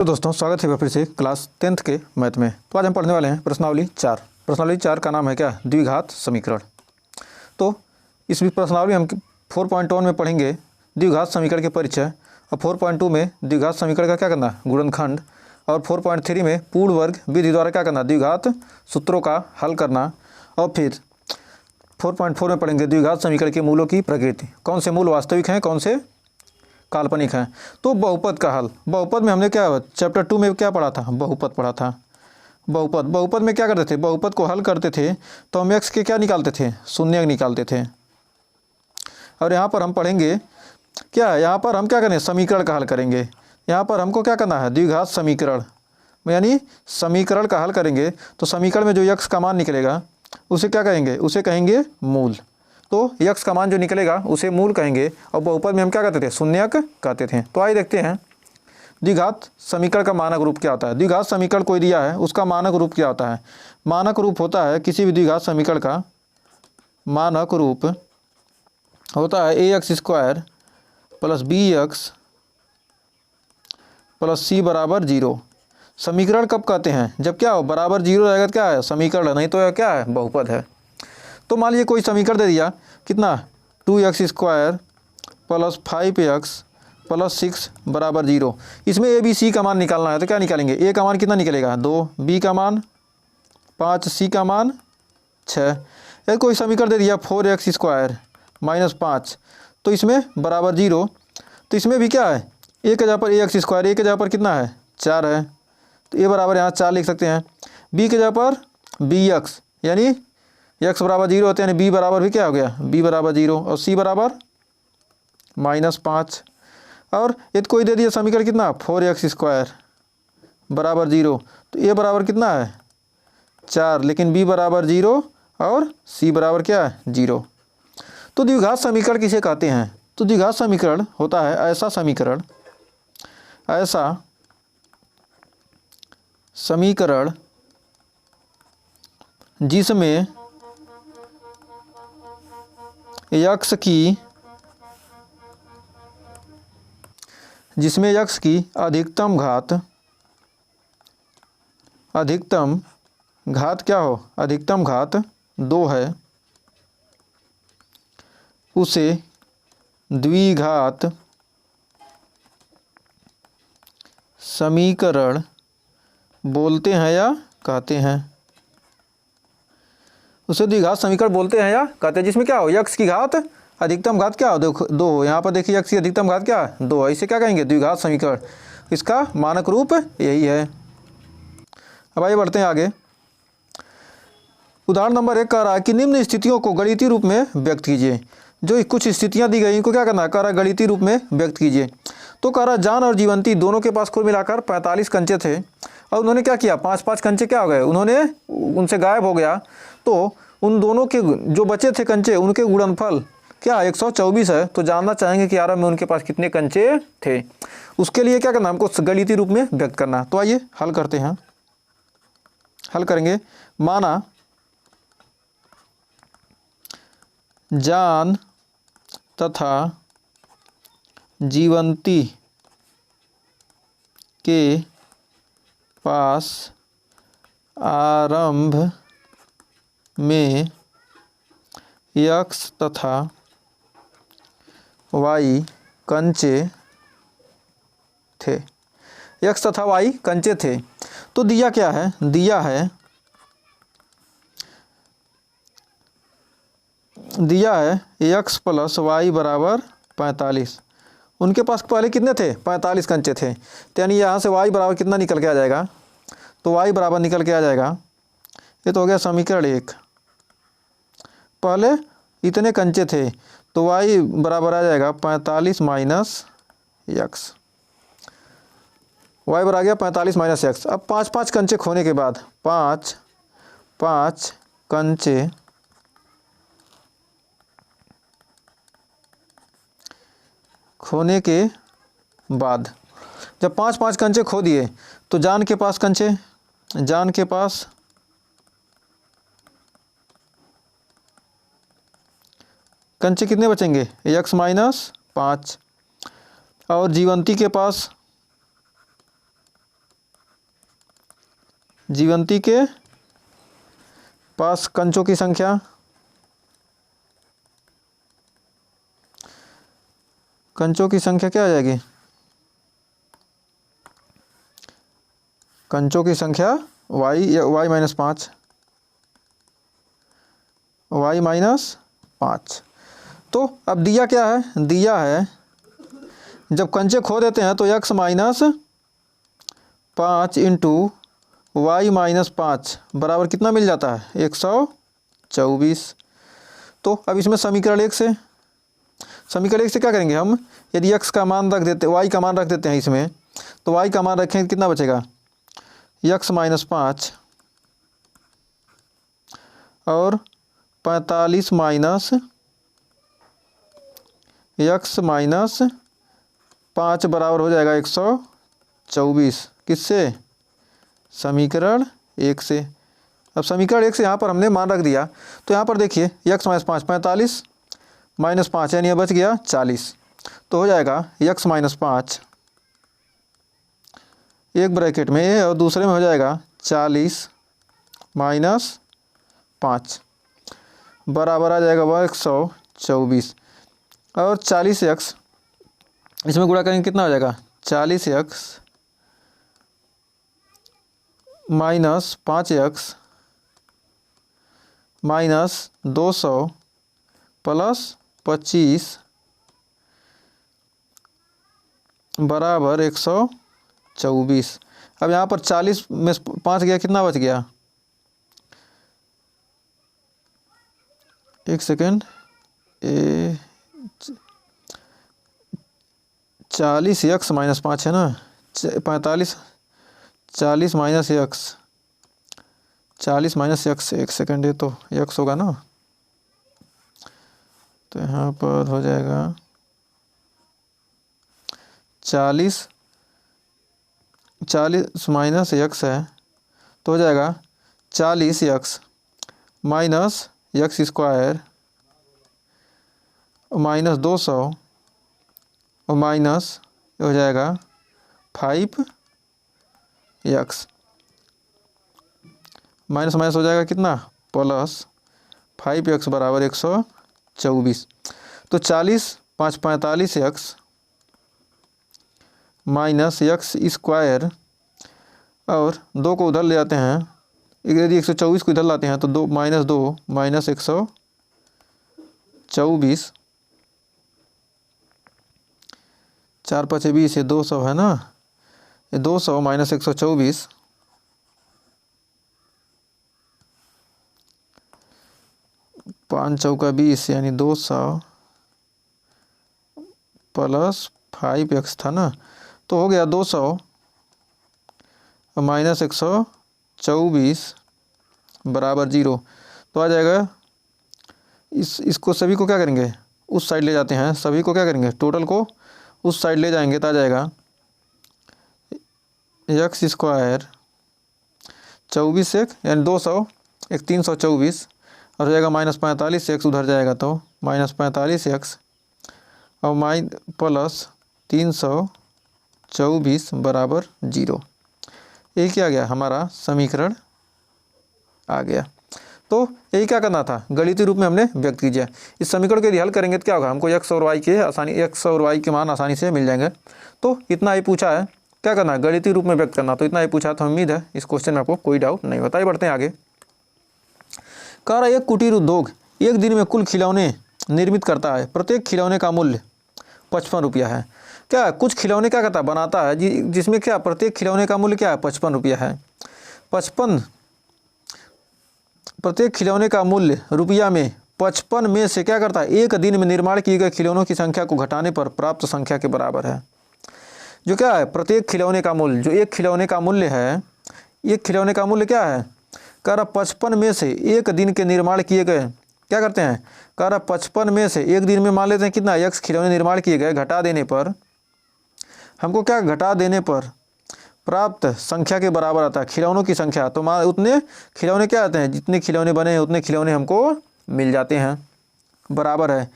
तो दोस्तों स्वागत है फिर से क्लास 10th के मैथ में। तो आज हम पढ़ने वाले हैं प्रश्नावली 4। प्रश्नावली 4 का नाम है क्या? द्विघात समीकरण। तो इस प्रश्नावली हम 4.1 में पढ़ेंगे द्विघात समीकरण के परिचय, और 4.2 में द्विघात समीकरण का क्या करना, गुणनखंड, और 4.3 में पूर्ण वर्ग विधि द्वारा क्या करना, द्विघात सूत्रों का हल करना। और फिर 4.4 में पढ़ेंगे द्विघात समीकरण के मूलों की प्रकृति, कौन से मूल वास्तविक हैं, कौन से काल्पनिक है। तो बहुपद का हल, बहुपद में हमने क्या चैप्टर 2 में क्या पढ़ा था, बहुपद पढ़ा था। बहुपद में क्या करते थे, बहुपद को हल करते थे तो हम एक्स के क्या निकालते थे, शून्य निकालते थे। और यहाँ पर हम पढ़ेंगे क्या, यहाँ पर हम क्या करें, समीकरण का हल करेंगे। यहाँ पर हमको क्या करना है, द्विघात समीकरण, यानी समीकरण का हल करेंगे। तो समीकरण में जो यक्स का मान निकलेगा उसे क्या कहेंगे, उसे कहेंगे मूल। तो यक्स का मान जो निकलेगा उसे मूल कहेंगे, और बहुपद में हम क्या कहते थे, शून्यक कहते थे। तो आइए देखते हैं द्विघात समीकरण का मानक रूप क्या होता है। द्विघात समीकरण कोई दिया है, उसका मानक रूप क्या होता है। मानक रूप होता है किसी भी द्विघात समीकरण का मानक रूप होता है ax² + bx + c = 0। समीकरण कब कहते हैं, जब क्या हो, बराबर 0 रहेगा तो क्या है, समीकरण, नहीं तो क्या है, बहुपद है। तो मान लीजिए कोई समीकरण दे दिया, कितना, 2x² + 5x + 6 = 0। इसमें a b c का मान निकालना है, तो क्या निकालेंगे, a का मान कितना निकलेगा 2, b का मान 5, c का मान 6। यदि कोई समीकरण दे दिया 4x² - 5, तो इसमें बराबर 0। तो इसमें भी क्या है, a के जगह पर ax², a के जगह पर कितना है 4 है, तो a बराबर यहाँ 4 लिख सकते हैं। b के जगह पर bx, यानी x बराबर 0 होते हैं, यानी b बराबर भी क्या हो गया, b बराबर 0, और c बराबर -5। और यदि कोई दे दिया समीकरण कितना, 4x² बराबर 0, तो a बराबर कितना है 4, लेकिन b बराबर 0 और c बराबर क्या है 0। तो द्विघात समीकरण किसे कहते हैं, तो द्विघात समीकरण होता है ऐसा समीकरण जिसमें यक्स की अधिकतम घात क्या हो, अधिकतम घात 2 है, उसे द्विघात समीकरण बोलते हैं या कहते हैं, उसे द्विघात समीकरण बोलते हैं या कहते हैं। जिसमें क्या हो, यक्स की घात अधिकतम घात क्या हो, देखो 2 हो, यहाँ पर देखिए यक्स की अधिकतम घात क्या है 2 है, इसे क्या कहेंगे, द्विघात समीकरण। इसका मानक रूप यही है। अब आइए बढ़ते हैं आगे। उदाहरण नंबर 1 कह रहा है कि निम्न स्थितियों को गणितीय रूप में व्यक्त कीजिए। जो कुछ स्थितियां दी गई इनको क्या करना है, कह रहा है गणितीय रूप में व्यक्त कीजिए। तो कह रहा है जान और जीवंती दोनों के पास कुल मिलाकर 45 कंचे थे, और उन्होंने क्या किया, 5-5 कंचे क्या हो गए, उन्होंने उनसे गायब हो गया। तो उन दोनों के जो बचे थे कंचे, उनके गुणनफल क्या 124 है। तो जानना चाहेंगे कि आरंभ में उनके पास कितने कंचे थे। उसके लिए क्या करना, हमको गणितीय रूप में व्यक्त करना। तो आइए हल करते हैं, हल करेंगे। माना जान तथा जीवंती के पास आरंभ में यक्स तथा वाई कंचे थे, यक्स तथा वाई कंचे थे। तो दिया क्या है, दिया है x + y = 45। उनके पास पहले कितने थे, 45 कंचे थे, तो यानी यहाँ से y बराबर कितना निकल के आ जाएगा, तो y बराबर निकल के आ जाएगा, ये तो हो गया समीकरण 1। पहले इतने कंचे थे, तो y बराबर आ जाएगा 45 - x, y बराबर आ गया 45 - x। अब 5-5 कंचे खोने के बाद, 5 कंचे खोने के बाद, जब 5-5 कंचे खो दिए, तो जान के पास कंचे, जान के पास कंचे कितने बचेंगे, x - 5, और जीवंती के पास जीवंती के पास कंचों की संख्या, कंचों की संख्या क्या आ जाएगी? कंचों की संख्या y या y माइनस 5, y माइनस 5। तो अब दिया क्या है? दिया है जब कंचे खो देते हैं तो x minus 5 into y minus 5 बराबर कितना मिल जाता है? 124। तो अब इसमें समीकरण एक से क्या करेंगे हम? यदि x का मान रख देते, y का मान रख देते हैं इसमें, तो y का मान रखेंगे कितना बचेगा? x माइनस 5 और 45 माइनस x माइनस 5 बराबर हो जाएगा 124। किससे? समीकरण एक से। अब समीकरण एक से यहाँ पर हमने मान रख दिया, तो यहाँ पर देखिए x माइनस 5, 45 माइनस 5 यानी बच गया 40। तो हो जाएगा x माइनस 5 एक ब्रैकेट में और दूसरे में हो जाएगा 40 माइनस 5 बराबर आ जाएगा वह 124। और 40x इसमें गुणा करेंगे कितना हो जाएगा? 40x minus 5x minus 200 plus 25 बराबर 124। अब यहाँ पर 40 में 5 गया, कितना बच गया? एक सेकेंड, 40x माइनस 5 है ना, 45, 40 माइनस x, 40 माइनस x, एक सेकेंड, ये तो x होगा ना, तो यहाँ पर हो जाएगा 40 माइनस x है, तो हो जाएगा 40x minus x square minus 200 और माइनस हो जाएगा 5x माइनस माइनस हो जाएगा कितना? प्लस 5x बराबर 124। तो 40 5 45x माइनस x स्क्वायर और 2 को उधर ले जाते हैं, यदि 124 को इधर लाते हैं तो 2 माइनस 124, 4 5 20, ये 200 है ना, ये 200 माइनस 124 5 चौका 20 यानी 200 प्लस 5x था ना, तो हो गया 200 माइनस 124 बराबर 0। तो आ जाएगा इसको सभी को क्या करेंगे? उस साइड ले जाते हैं, सभी को क्या करेंगे? टोटल को उस साइड ले जाएंगे तो आ जाएगा x स्क्वायर 24 एक यानी 200 एक 324 और हो जाएगा माइनस 45x उधर जाएगा तो माइनस 45x और प्लस 324 बराबर 0। ये क्या आ गया? हमारा समीकरण आ गया। तो यही क्या करना था? गणितीय रूप में हमने व्यक्त कीजिए। इस समीकरण को यदि हल करेंगे तो क्या होगा? हमको x और y के मान आसानी से मिल जाएंगे। तो इतना ही पूछा है, क्या करना है? गणितीय रूप में व्यक्त करना। तो इतना ही पूछा, तो उम्मीद है इस क्वेश्चन में आपको कोई डाउट नहीं होता। ही बढ़ते हैं आगे। कह रहा है एक कुटीर उद्योग एक दिन में कुल खिलौने निर्मित करता है, प्रत्येक खिलौने का मूल्य 55 रुपया है। क्या कुछ खिलौने क्या करता है? बनाता है जिसमें क्या प्रत्येक खिलौने का मूल्य क्या है? 55 रुपया है। 55 प्रत्येक खिलौने का मूल्य रुपया में 55 में से क्या करता है? एक दिन में निर्माण किए गए खिलौनों की संख्या को घटाने पर प्राप्त संख्या के बराबर है। जो क्या है? प्रत्येक खिलौने का मूल्य, जो एक खिलौने का मूल्य है, एक खिलौने का मूल्य क्या है? कह रहा 55 में से एक दिन के निर्माण किए गए क्या करते हैं? कह रहा 55 में से एक दिन में मान लेते हैं कितना x खिलौने निर्माण किए गए, घटा देने पर हमको क्या? घटा देने पर प्राप्त संख्या के बराबर आता है खिलौनों की संख्या। तो मान उतने खिलौने क्या आते हैं? जितने खिलौने बने हैं उतने खिलौने हमको मिल जाते हैं। बराबर है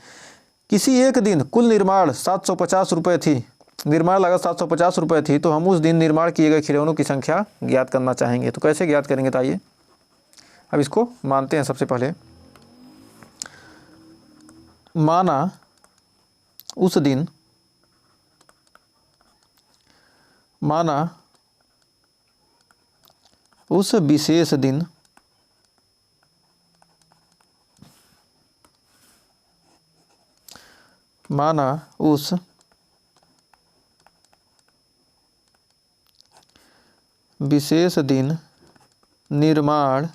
किसी एक दिन कुल निर्माण 750 रुपये थी, निर्माण लागत 750 रुपये थी, तो हम उस दिन निर्माण किए गए खिलौनों की संख्या ज्ञात करना चाहेंगे। तो कैसे ज्ञात करेंगे, तो आइए अब इसको मानते हैं। सबसे पहले माना उस दिन, माना उस विशेष दिन माना उस विशेष दिन निर्माण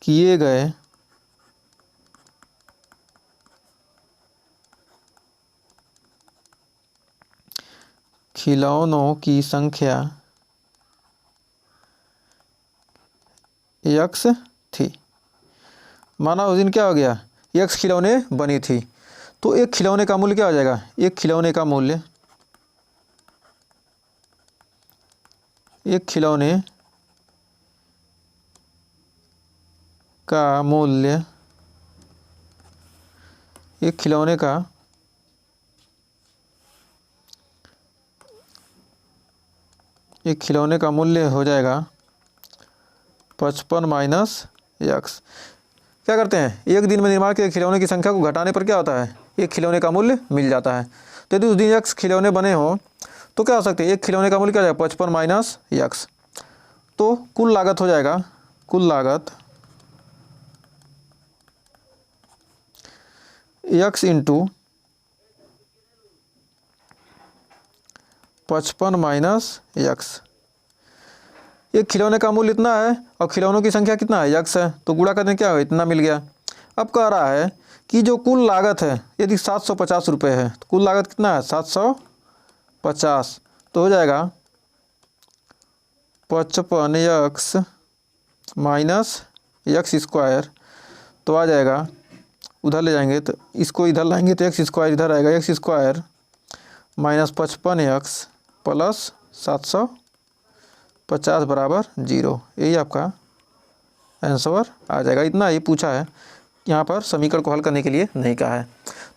किए गए खिलौनों की संख्या x थी। माना उस दिन क्या हो गया, x खिलौने बनी थी, तो एक खिलौने का मूल्य क्या हो जाएगा, एक खिलौने का मूल्य, एक खिलौने का मूल्य, एक खिलौने का मूल्य हो जाएगा 55 माइनस x। क्या करते हैं, एक दिन में निर्माण के खिलौने की संख्या को घटाने पर क्या होता है, एक खिलौने का मूल्य मिल जाता है। तो यदि उस दिन x खिलौने बने हो तो क्या हो सकते हैं, एक खिलौने का मूल्य क्या हो जाएगा 55 माइनस x। तो कुल लागत हो जाएगा, कुल लागत x इंटू 55 माइनस x। एक खिलौने का मूल्य इतना है और खिलौनों की संख्या कितना है, x है, तो गुणा करने क्या हो, इतना मिल गया। अब कह रहा है कि जो कुल लागत है यदि 750 रुपये है, तो कुल लागत कितना है 750, तो हो जाएगा 55x माइनस x स्क्वायर, तो आ जाएगा, उधर ले जाएंगे तो इसको इधर लाएंगे तो x स्क्वायर इधर आएगा, x square minus 55x plus 750 बराबर 0। यही आपका आंसर आ जाएगा। इतना ही पूछा है, यहाँ पर समीकरण को हल करने के लिए नहीं कहा है।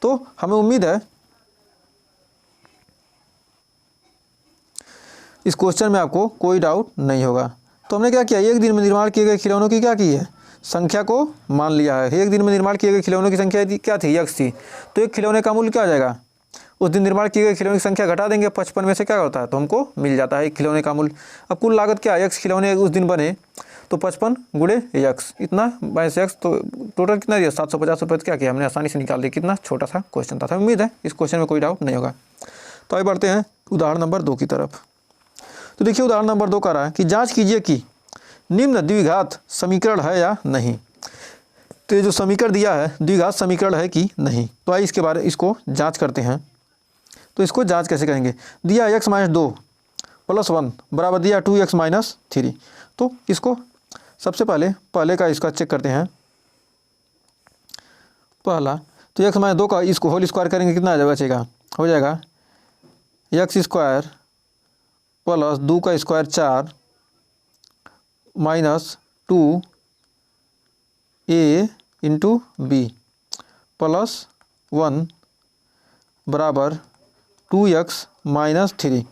तो हमें उम्मीद है इस क्वेश्चन में आपको कोई डाउट नहीं होगा। तो हमने क्या किया, एक दिन में निर्माण किए गए खिलौनों की क्या की है, संख्या को मान लिया है। एक दिन में निर्माण किए गए खिलौनों की संख्या क्या थी, x थी, तो एक खिलौने का मूल्य क्या हो जाएगा, उस दिन निर्माण किए गए खिलौने की संख्या घटा देंगे, 55 में से क्या होता है, तो हमको मिल जाता है एक खिलौने का मूल्य। अब कुल लागत क्या है, x खिलौने उस दिन बने, तो 55 गुणे x, इतना बाईस x, तो टोटल कितना दिया 750 रुपये। क्या किया हमने, आसानी से निकाल दिया। कितना छोटा सा क्वेश्चन था। उम्मीद है इस क्वेश्चन में कोई डाउट नहीं होगा। तो आगे बढ़ते हैं उदाहरण नंबर 2 की तरफ। तो देखिए उदाहरण नंबर 2 कह रहा है कि जाँच कीजिए कि निम्न द्विघात समीकरण है या नहीं। तो ये जो समीकरण दिया है द्विघात समीकरण है कि नहीं, तो आइए इसके बारे इसको जाँच करते हैं। तो इसको जांच कैसे करेंगे, दिया x माइनस 2 प्लस 1 बराबर दिया 2x माइनस 3। तो इसको सबसे पहले का इसका चेक करते हैं। पहला तो x माइनस 2 का इसको होल स्क्वायर करेंगे, कितना बचेगा, हो जाएगा x स्क्वायर प्लस 2 का square 4 minus 2a into B plus 1 बराबर 2x माइनस 3।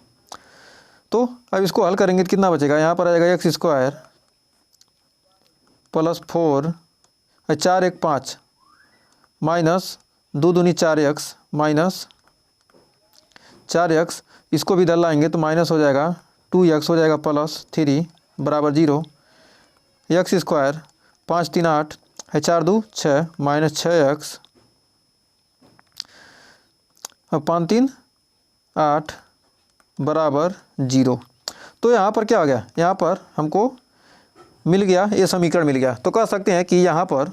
तो अब इसको हल करेंगे तो कितना बचेगा, यहाँ पर आ जाएगा x स्क्वायर प्लस 4 4 1 5 माइनस 2 दूनी 4x माइनस 4x, इसको भी इधर लाएंगे तो माइनस हो जाएगा 2x हो जाएगा प्लस 3 बराबर 0। x स्क्वायर 5 3 8 4 2 6 माइनस 6x, अब 5 3 8 बराबर 0। तो यहाँ पर क्या हो गया, यहाँ पर हमको मिल गया, ये समीकरण मिल गया। तो कह सकते हैं कि यहाँ पर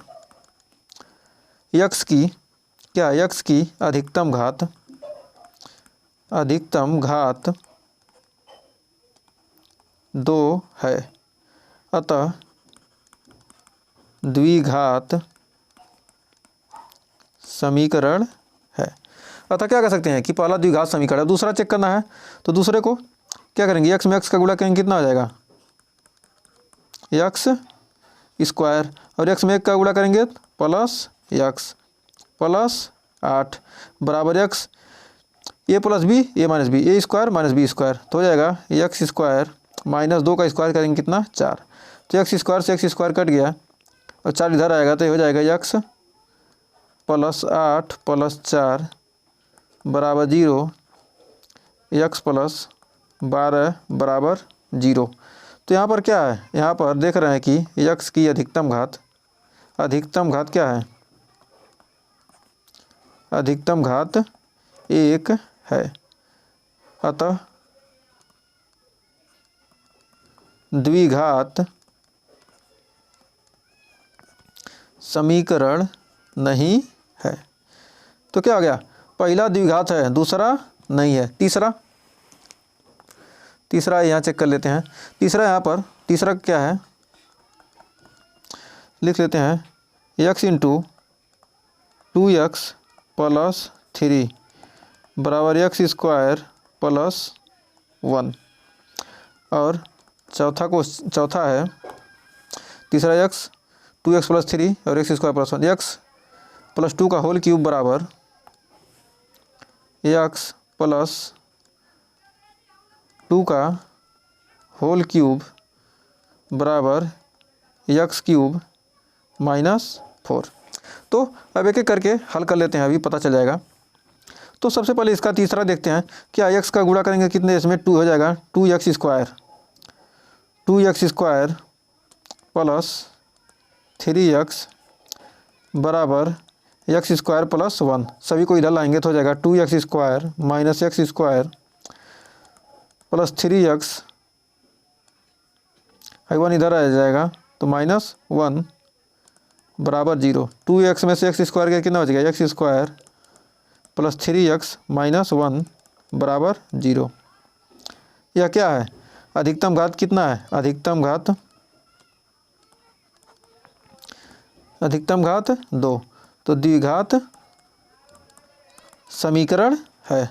x की क्या, x की अधिकतम घात 2 है, अतः द्विघात समीकरण है। अतः क्या कर सकते हैं कि पहला द्विघात समीकरण है, दूसरा चेक करना है। तो दूसरे को क्या करेंगे, x में x का गुणा करेंगे, कितना हो जाएगा x स्क्वायर, और x में 1 का गुणा करेंगे प्लस x प्लस 8 बराबर x ए प्लस बी ए माइनस बी, ए स्क्वायर माइनस बी स्क्वायर, तो हो जाएगा एक्स स्क्वायर माइनस 2 का स्क्वायर करेंगे कितना 4, तो एक्स स्क्वायर से एक्स स्क्वायर कट गया और 4 इधर आएगा तो ये हो जाएगा एक्स प्लस 8 प्लस 4 बराबर 0, एक्स प्लस 12 बराबर 0। तो यहाँ पर क्या है, यहाँ पर देख रहे हैं कि एक्स की अधिकतम घात क्या है, अधिकतम घात 1 है, अतः द्विघात समीकरण नहीं है। तो क्या हो गया, पहला द्विघात है, दूसरा नहीं है, तीसरा यहाँ चेक कर लेते हैं। तीसरा यहाँ पर तीसरा क्या है, लिख लेते हैं x इंटू 2x प्लस 3 बराबर एक्स स्क्वायर प्लस 1, और चौथा है तीसरा x 2x प्लस 3 और x square plus 1, x plus 2 का होल क्यूब बराबर x प्लस 2 का होल क्यूब बराबर एक्स क्यूब माइनस 4। तो अब एक एक करके हल कर लेते हैं, अभी पता चल जाएगा। तो सबसे पहले इसका तीसरा देखते हैं, क्या x का गुणा करेंगे कितने, इसमें 2 हो जाएगा 2x स्क्वायर प्लस 3x बराबर एक्स स्क्वायर प्लस 1, सभी को इधर लाएंगे तो हो जाएगा 2x square minus x square plus 3x, 1 इधर आ जाएगा तो माइनस 1 बराबर 0। 2x में से एक्स स्क्वायर का कितना बच गया, x square plus 3x minus 1 बराबर 0। यह क्या है, अधिकतम घात कितना है, अधिकतम घात 2, तो द्विघात समीकरण है,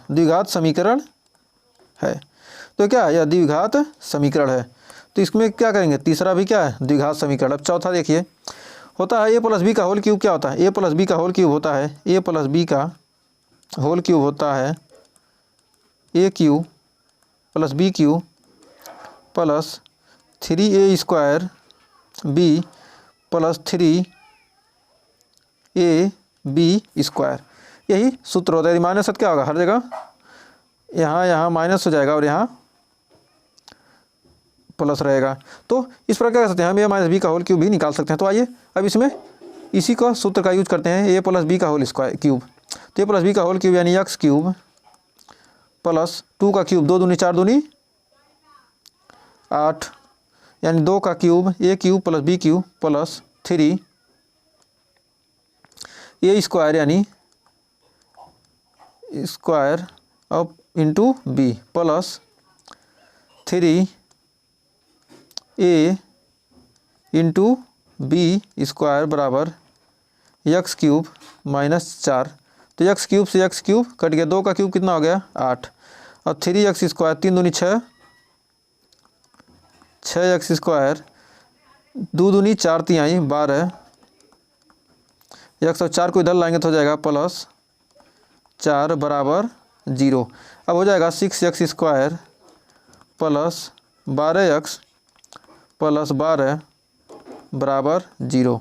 तो क्या है, यह द्विघात समीकरण है। तो इसमें क्या करेंगे, तीसरा भी क्या है, द्विघात समीकरण। अब चौथा देखिए, होता है ए प्लस बी का होल क्यूब, क्या होता है, ए प्लस बी का होल क्यूब होता है, ए प्लस बी का होल क्यूब होता है A cube plus B cube plus 3a square B plus 3ab square, यही सूत्र होता है। माइनस क्या होगा हर जगह, यहाँ माइनस हो जाएगा और यहाँ प्लस रहेगा। तो इस प्रकार क्या कर सकते हैं, हम ए माइनस बी का होल क्यूब भी निकाल सकते हैं। तो आइए अब इसमें इसी का सूत्र का यूज करते हैं, ए प्लस बी का होल स्क्वायर क्यूब। तो ए प्लस बी का होल क्यूब यानी एक्स क्यूब प्लस 2 का क्यूब, 2 दूनी 4 दूनी 8, यानी 2 का cube A cube plus B cube plus 3 A square यानी स्क्वायर अब into B plus 3 A into B square बराबर एक्स क्यूब माइनस 4। तो एक्स क्यूब से एक्स क्यूब कट गया, 2 का क्यूब कितना हो गया 8, और 3x स्क्वायर 3 दूनी 6, 6x स्क्वायर 2 दूनी 4 तिहाई 12, एक्स और 4 को इधर लाएंगे तो हो जाएगा प्लस 4 बराबर 0। अब हो जाएगा 6x square plus 12x plus 12 बराबर 0।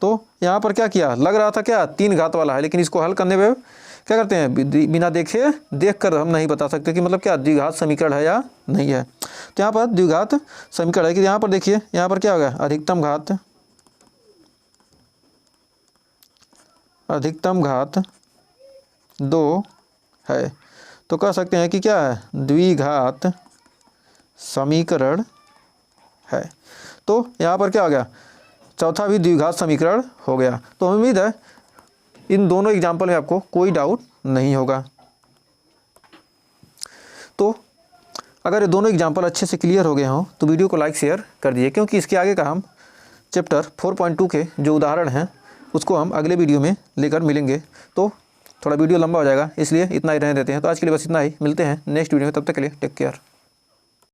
तो यहाँ पर क्या किया, लग रहा था क्या 3 घात वाला है, लेकिन इसको हल करने में क्या करते हैं, बिना देख कर हम नहीं बता सकते कि मतलब क्या द्विघात समीकरण है या नहीं है। तो यहाँ पर द्विघात समीकरण है कि यहाँ पर देखिए, यहाँ पर क्या होगा, अधिकतम घात 2 है, तो कह सकते हैं कि क्या है, द्विघात समीकरण है। तो यहाँ पर क्या हो गया, चौथा भी द्विघात समीकरण हो गया। तो उम्मीद है इन दोनों एग्जाम्पल में आपको कोई डाउट नहीं होगा। तो अगर ये दोनों एग्जाम्पल अच्छे से क्लियर हो गए हों तो वीडियो को लाइक शेयर कर दीजिए, क्योंकि इसके आगे का हम चैप्टर 4.2 के जो उदाहरण हैं उसको हम अगले वीडियो में लेकर मिलेंगे। तो थोड़ा वीडियो लंबा हो जाएगा, इसलिए इतना ही रहने देते हैं। तो आज के लिए बस इतना ही, मिलते हैं नेक्स्ट वीडियो में, तब तक के लिए टेक केयर।